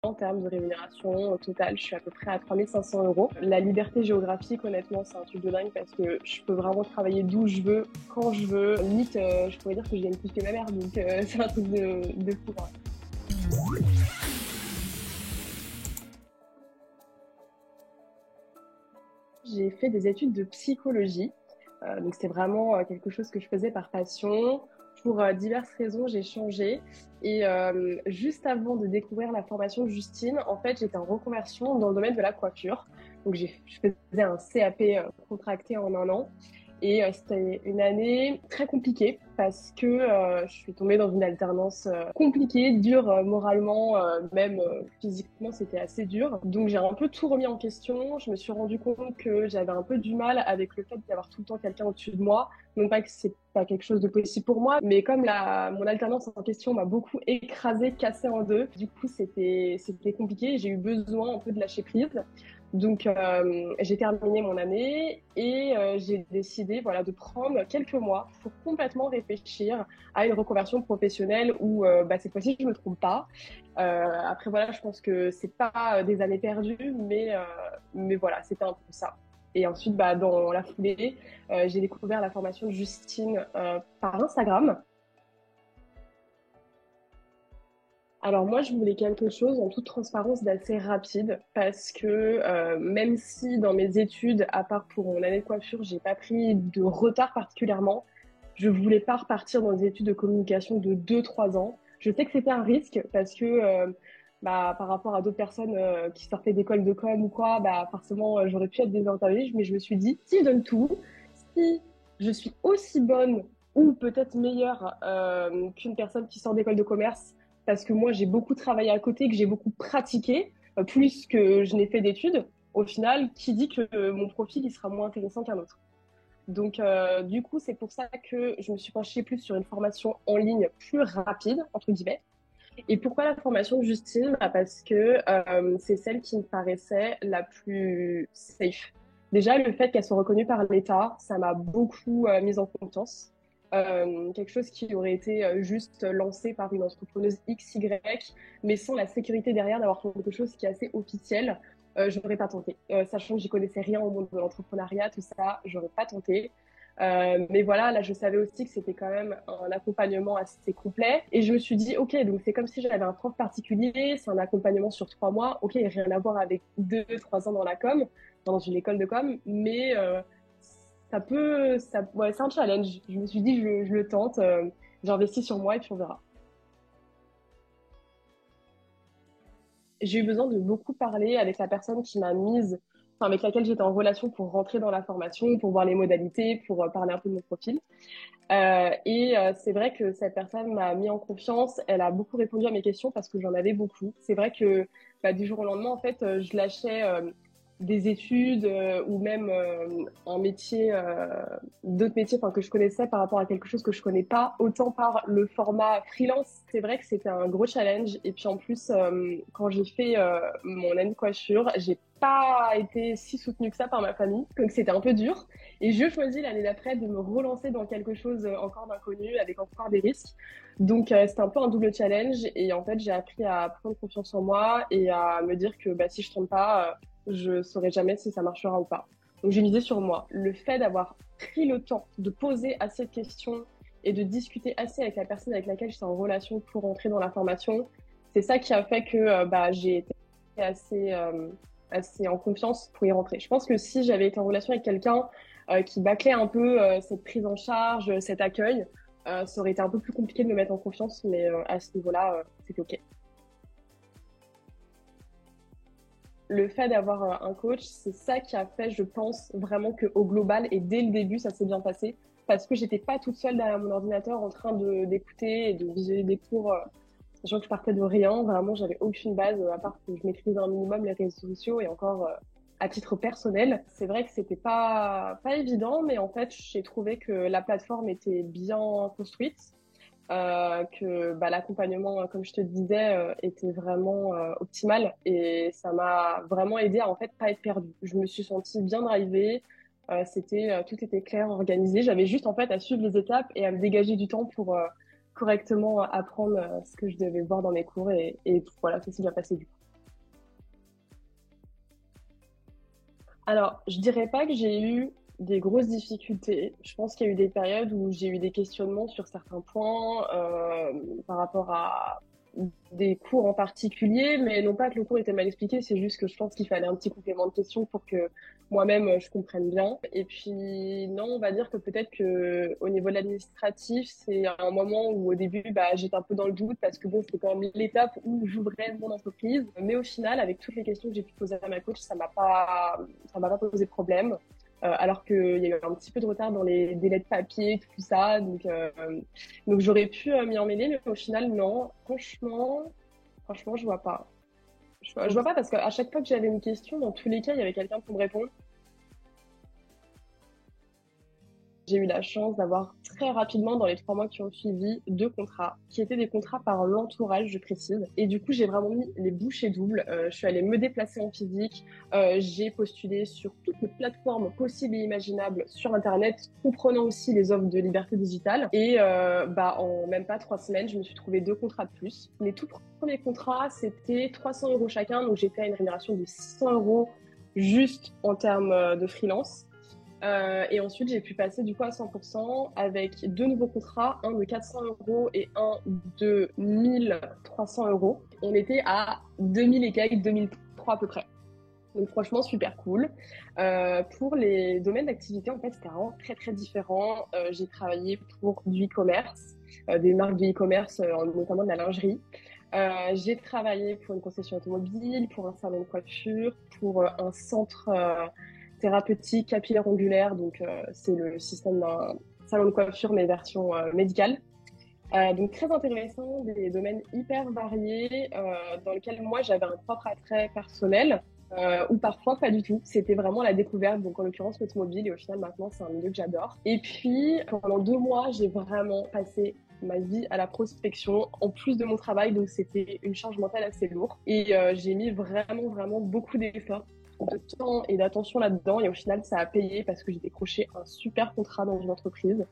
En termes de rémunération, au total, je suis à peu près à 3500 euros. La liberté géographique, honnêtement, c'est un truc de dingue parce que je peux vraiment travailler d'où je veux, quand je veux. Limite, je pourrais dire que je gagne plus que ma mère, donc c'est un truc de fou. Ouais. J'ai fait des études de psychologie. Donc c'est vraiment quelque chose que je faisais par passion. Pour diverses raisons, j'ai changé. Et juste avant de découvrir la formation Justine, en fait, j'étais en reconversion dans le domaine de la coiffure. Donc je faisais un CAP contracté en un an. Et c'était une année très compliquée parce que je suis tombée dans une alternance compliquée, dure moralement, même physiquement, c'était assez dur. Donc j'ai un peu tout remis en question. Je me suis rendu compte que j'avais un peu du mal avec le fait d'avoir tout le temps quelqu'un au-dessus de moi. Non pas que c'est pas quelque chose de possible pour moi, mais comme mon alternance en question m'a beaucoup écrasée, cassée en deux, du coup c'était compliqué. J'ai eu besoin un peu de lâcher prise. Donc, j'ai terminé mon année et j'ai décidé voilà, de prendre quelques mois pour complètement réfléchir à une reconversion professionnelle où cette fois-ci, je ne me trompe pas. Après, voilà, je pense que c'est pas des années perdues, mais voilà, c'était un peu ça. Et ensuite, dans la foulée, j'ai découvert la formation de Justine par Instagram. Alors moi, je voulais quelque chose en toute transparence d'assez rapide parce que même si dans mes études, à part pour mon année de coiffure, j'ai pas pris de retard particulièrement, je voulais pas repartir dans des études de communication de 2, 3 ans. Je sais que c'était un risque parce que par rapport à d'autres personnes qui sortaient d'école de com ou quoi, forcément j'aurais pu être désavantagée, mais je me suis dit, si je donne tout, si je suis aussi bonne ou peut-être meilleure qu'une personne qui sort d'école de commerce, parce que moi j'ai beaucoup travaillé à côté, que j'ai beaucoup pratiqué, plus que je n'ai fait d'études, au final, qui dit que mon profil il sera moins intéressant qu'un autre. Donc du coup, c'est pour ça que je me suis penchée plus sur une formation en ligne plus rapide, entre guillemets. Et pourquoi la formation de Justine? Parce que c'est celle qui me paraissait la plus safe. Déjà, le fait qu'elle soit reconnue par l'État, ça m'a beaucoup mise en confiance. Quelque chose qui aurait été juste lancé par une entrepreneuse XY, mais sans la sécurité derrière d'avoir quelque chose qui est assez officiel, je n'aurais pas tenté. Sachant que j'y connaissais rien au monde de l'entrepreneuriat, tout ça, j'aurais pas tenté. Mais voilà, là, je savais aussi que c'était quand même un accompagnement assez complet. Et je me suis dit, OK, donc c'est comme si j'avais un prof particulier, c'est un accompagnement sur 3 mois. OK, rien à voir avec 2, 3 ans dans la com, dans une école de com, mais ouais, c'est un challenge. Je me suis dit, je le tente, j'investis sur moi et puis on verra. J'ai eu besoin de beaucoup parler avec la personne qui m'a mise, enfin, avec laquelle j'étais en relation pour rentrer dans la formation, pour voir les modalités, pour parler un peu de mon profil. C'est vrai que cette personne m'a mis en confiance. Elle a beaucoup répondu à mes questions parce que j'en avais beaucoup. C'est vrai que du jour au lendemain, en fait, je lâchais des études ou même un métier, d'autres métiers que je connaissais par rapport à quelque chose que je connais pas, autant par le format freelance. C'est vrai que c'était un gros challenge. Et puis en plus, quand j'ai fait mon année de coiffure, j'ai pas été si soutenue que ça par ma famille. Donc c'était un peu dur. Et je choisis l'année d'après de me relancer dans quelque chose encore d'inconnu, avec encore des risques. Donc c'était un peu un double challenge. Et en fait, j'ai appris à prendre confiance en moi et à me dire que si je trompe pas, je saurai jamais si ça marchera ou pas. Donc j'ai misé sur moi. Le fait d'avoir pris le temps de poser assez de questions et de discuter assez avec la personne avec laquelle j'étais en relation pour entrer dans la formation, c'est ça qui a fait que j'ai été assez, assez en confiance pour y rentrer. Je pense que si j'avais été en relation avec quelqu'un qui bâclait un peu cette prise en charge, cet accueil, ça aurait été un peu plus compliqué de me mettre en confiance, mais à ce niveau-là, c'était OK. Le fait d'avoir un coach, c'est ça qui a fait, je pense, vraiment qu'au global et dès le début, ça s'est bien passé. Parce que j'étais pas toute seule derrière mon ordinateur en train d'écouter et de visualiser des cours, sachant que je partais de rien. Vraiment, j'avais aucune base, à part que je maîtrisais un minimum les réseaux sociaux et encore à titre personnel. C'est vrai que c'était pas évident, mais en fait, j'ai trouvé que la plateforme était bien construite, que l'accompagnement, comme je te disais, était vraiment optimal et ça m'a vraiment aidé à en fait pas être perdue. Je me suis sentie bien drivée, tout était clair, organisé. J'avais juste en fait à suivre les étapes et à me dégager du temps pour correctement apprendre ce que je devais voir dans mes cours et voilà, ça s'est bien passé du coup. Alors, je dirais pas que j'ai eu des grosses difficultés. Je pense qu'il y a eu des périodes où j'ai eu des questionnements sur certains points par rapport à des cours en particulier, mais non pas que le cours était mal expliqué, c'est juste que je pense qu'il fallait un petit complément de question pour que moi-même je comprenne bien. Et puis non, on va dire que peut-être que au niveau de l'administratif, c'est un moment où au début, bah, j'étais un peu dans le doute parce que bon, c'était quand même l'étape où j'ouvrais mon entreprise. Mais au final, avec toutes les questions que j'ai pu poser à ma coach, ça m'a pas posé de problème. Alors qu'il y a eu un petit peu de retard dans les délais de papier, tout ça. Donc j'aurais pu m'y emmêler, mais au final, non. Franchement, je vois pas. Je vois pas parce qu'à chaque fois que j'avais une question, dans tous les cas, il y avait quelqu'un pour me répondre. J'ai eu la chance d'avoir très rapidement, dans les 3 mois qui ont suivi, 2 contrats, qui étaient des contrats par l'entourage, je précise. Et du coup, j'ai vraiment mis les bouchées doubles. Je suis allée me déplacer en physique. J'ai postulé sur toutes les plateformes possibles et imaginables sur Internet, comprenant aussi les offres de liberté digitale. Et bah, en même pas 3 semaines, je me suis trouvé 2 contrats de plus. Les tout premiers contrats, c'était 300 euros chacun. Donc, j'étais à une rémunération de 600 euros juste en termes de freelance. Et ensuite, j'ai pu passer du coup à 100% avec 2 nouveaux contrats, un de 400 euros et un de 1300 euros. On était à 2000 et quelques, 2003 à peu près. Donc franchement, super cool. Pour les domaines d'activité, en fait, c'était vraiment très, très différent. J'ai travaillé pour du e-commerce, des marques de e-commerce, notamment de la lingerie. J'ai travaillé pour une concession automobile, pour un salon de coiffure, pour un centre thérapeutique capillaire ongulaire. Donc, c'est le système d'un salon de coiffure, mais version médicale. Donc, très intéressant, des domaines hyper variés dans lesquels moi, j'avais un propre attrait personnel. Ou parfois pas du tout. C'était vraiment la découverte, donc en l'occurrence l'automobile, et au final maintenant c'est un milieu que j'adore. Et puis pendant 2 mois, j'ai vraiment passé ma vie à la prospection en plus de mon travail, donc c'était une charge mentale assez lourde. Et j'ai mis vraiment beaucoup d'efforts, de temps et d'attention là-dedans, et au final ça a payé parce que j'ai décroché un super contrat dans une entreprise.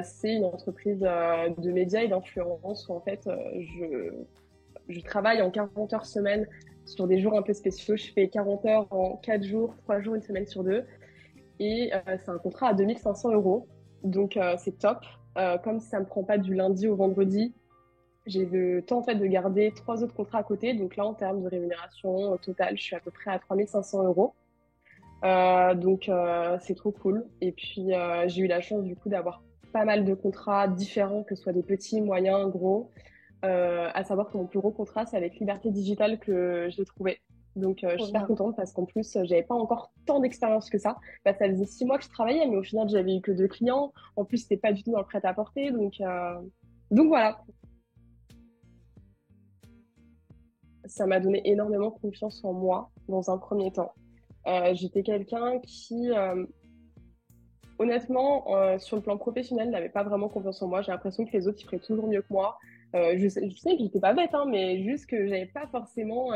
C'est une entreprise de médias et d'influence où en fait je travaille en 40 heures semaine sur des jours un peu spéciaux. Je fais 40 heures en 4 jours, 3 jours, une semaine sur deux. Et c'est un contrat à 2500 euros. Donc, c'est top. Comme ça ne me prend pas du lundi au vendredi, j'ai le temps en fait de garder 3 autres contrats à côté. Donc là, en termes de rémunération au total, je suis à peu près à 3500 euros. C'est trop cool. Et puis, j'ai eu la chance du coup d'avoir pas mal de contrats différents, que ce soit des petits, moyens, gros. À savoir que mon plus gros contrat, c'est avec Liberté Digitale que je l'ai trouvé. Donc, je suis Trop super bien. contente parce qu'en plus, j'avais pas encore tant d'expérience que ça. Bah, ça faisait 6 mois que je travaillais, mais au final, j'avais eu que 2 clients. En plus, c'était pas du tout dans le prêt-à-porter. Donc voilà, ça m'a donné énormément confiance en moi dans un premier temps. J'étais quelqu'un qui, honnêtement, sur le plan professionnel, n'avait pas vraiment confiance en moi. J'ai l'impression que les autres, ils feraient toujours mieux que moi. Je sais que j'étais pas bête, hein, mais juste que j'avais pas forcément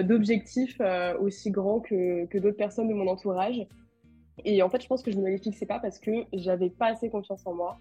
d'objectifs aussi grands que d'autres personnes de mon entourage. Et en fait, je pense que je ne me les fixais pas parce que j'avais pas assez confiance en moi.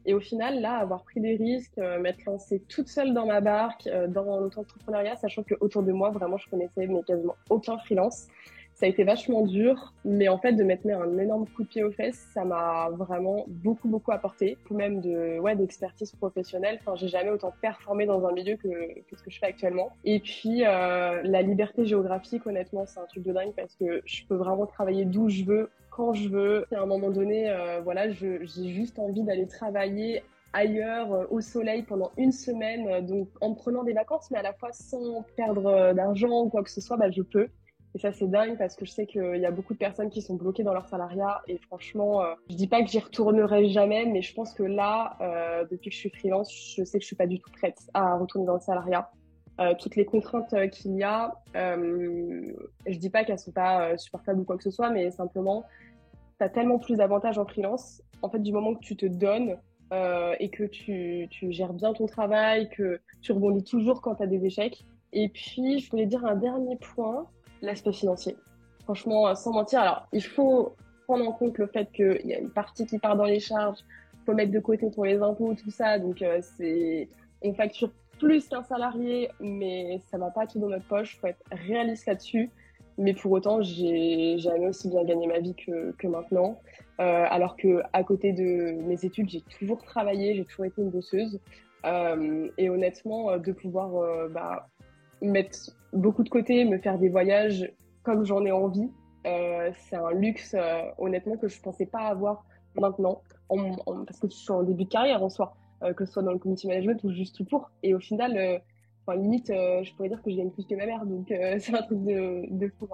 Et au final, là, avoir pris des risques, m'être lancée toute seule dans ma barque, dans l'auto-entrepreneuriat, sachant que autour de moi, vraiment, je connaissais mais quasiment aucun freelance. Ça a été vachement dur, mais en fait, de m'être mis un énorme coup de pied aux fesses, ça m'a vraiment beaucoup apporté, ou même d'expertise professionnelle. Enfin, j'ai jamais autant performé dans un milieu que ce que je fais actuellement. Et puis, la liberté géographique, honnêtement, c'est un truc de dingue parce que je peux vraiment travailler d'où je veux, quand je veux. Et à un moment donné, voilà, j'ai juste envie d'aller travailler ailleurs, au soleil pendant une semaine, donc en me prenant des vacances, mais à la fois sans perdre d'argent ou quoi que ce soit, bah, je peux. Et ça, c'est dingue parce que je sais qu'il y a beaucoup de personnes qui sont bloquées dans leur salariat. Et franchement, je dis pas que j'y retournerai jamais, mais je pense que là, depuis que je suis freelance, je sais que je suis pas du tout prête à retourner dans le salariat. Toutes les contraintes qu'il y a, je dis pas qu'elles sont pas supportables ou quoi que ce soit, mais simplement, tu as tellement plus d'avantages en freelance. En fait, du moment que tu te donnes et que tu gères bien ton travail, que tu rebondis toujours quand tu as des échecs. Et puis, je voulais dire un dernier point, l'aspect financier. Franchement, sans mentir, alors, il faut prendre en compte le fait qu'il y a une partie qui part dans les charges, il faut mettre de côté pour les impôts, tout ça. Donc, on facture plus qu'un salarié, mais ça va pas tout dans notre poche. Il faut être réaliste là-dessus. Mais pour autant, j'ai jamais aussi bien gagné ma vie que maintenant. Alors que à côté de mes études, j'ai toujours travaillé, j'ai toujours été une bosseuse. Et honnêtement, de pouvoir mettre beaucoup de côté, me faire des voyages comme j'en ai envie, c'est un luxe, honnêtement, que je pensais pas avoir maintenant, parce que je suis en début de carrière en soi, que ce soit dans le community management ou juste tout pour. Et au final, enfin, limite, je pourrais dire que je gagne plus que ma mère, donc c'est un truc de fou.